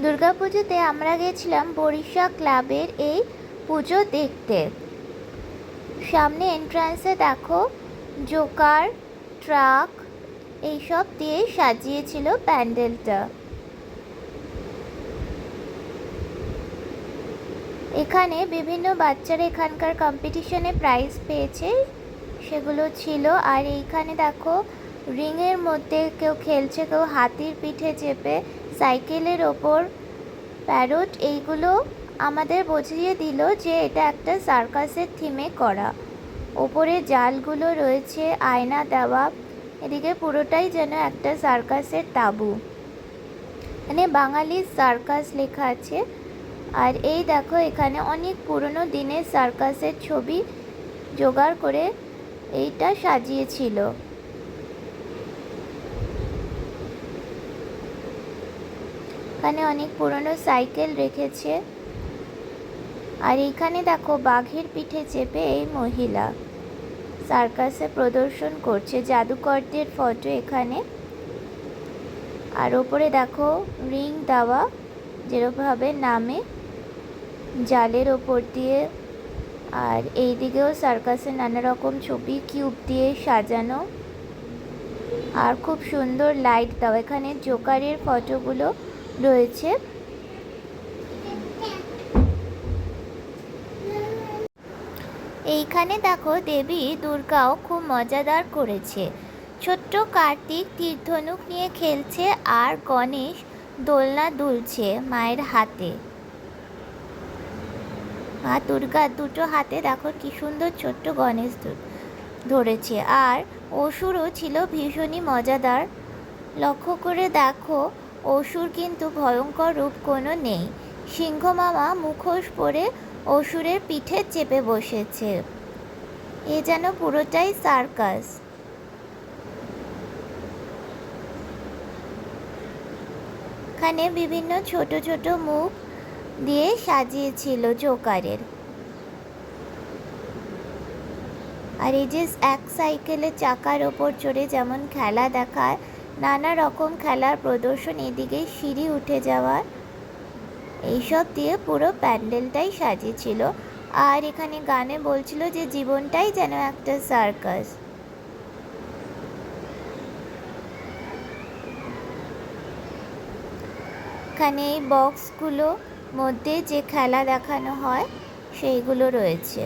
দুর্গাপুজোতে আমরা গেছিলাম বরিশা ক্লাবের এই পুজো দেখতে। সামনে এন্ট্রান্সে দেখো জোকার, ট্রাক এইসব দিয়ে সাজিয়েছিল প্যান্ডেলটা। এখানে বিভিন্ন বাচ্চারা এখানকার কম্পিটিশনে প্রাইজ পেয়েছে, সেগুলো ছিল। আর এইখানে দেখো রিংয়ের মধ্যে কেউ খেলছে, কেউ হাতির পিঠে চেপে, সাইকেলের ওপর প্যারট। এইগুলো আমাদের বুঝিয়ে দিল যে এটা একটা সার্কাসের থিমে করা। ওপরে জালগুলো রয়েছে, আয়না দেওয়া, এদিকে পুরোটাই যেন একটা সার্কাসের তাঁবু। এখানে বাঙালির সার্কাস লেখা আছে। আর এই দেখো এখানে অনেক পুরনো দিনের সার্কাসের ছবি জোগাড় করে এইটা সাজিয়েছিল। এখানে অনেক পুরনো সাইকেল রেখেছে। আর এইখানে দেখো বাঘের পিঠে চেপে এই মহিলা সার্কাসে প্রদর্শন করছে, জাদুকরদের ফটো এখানে। আর ওপরে দেখো রিং দেওয়া যেরকমভাবে নামে জালের ওপর দিয়ে। আর এই দিকেও সার্কাসের নানা রকম ছবি কিউব দিয়ে সাজানো, আর খুব সুন্দর লাইট দেওয়া। এখানে জোকারের ফটোগুলো রয়েছে। এইখানে দেখো দেবী দুর্গাও খুব মজাদার করেছে। ছোট্ট কার্তিক তীরধনুক নিয়ে খেলছে, আর গণেশ দোলনা দুলছে মায়ের হাতে। মা দুর্গা দুটো হাতে দেখো কি সুন্দর ছোট্ট গণেশ ধরেছে। আর অসুরও ছিল ভীষণই মজাদার। লক্ষ্য করে দেখো অসুর কিন্তু ভয়ঙ্কর রূপ কোনো নেই। সিংহ মামা মুখোশ পরে অসুরের পিঠে চেপে বসেছে। এ যেন পুরোটাই সার্কাস। এখানে বিভিন্ন ছোট ছোট মুখ দিয়ে সাজিয়েছিল জোকারের। আর এই যে এক সাইকেলের চাকার ওপর চড়ে যেমন খেলা দেখায়, নানা রকম খেলার প্রদর্শন, এদিকে সিঁড়ি উঠে যাওয়ার, এইসব দিয়ে পুরো প্যান্ডেলটাই সাজিয়েছিল। আর এখানে গানে বলছিল যে জীবনটাই যেন একটা সার্কাস। এখানে এই বক্সগুলো মধ্যে যে খেলা দেখানো হয় সেইগুলো রয়েছে।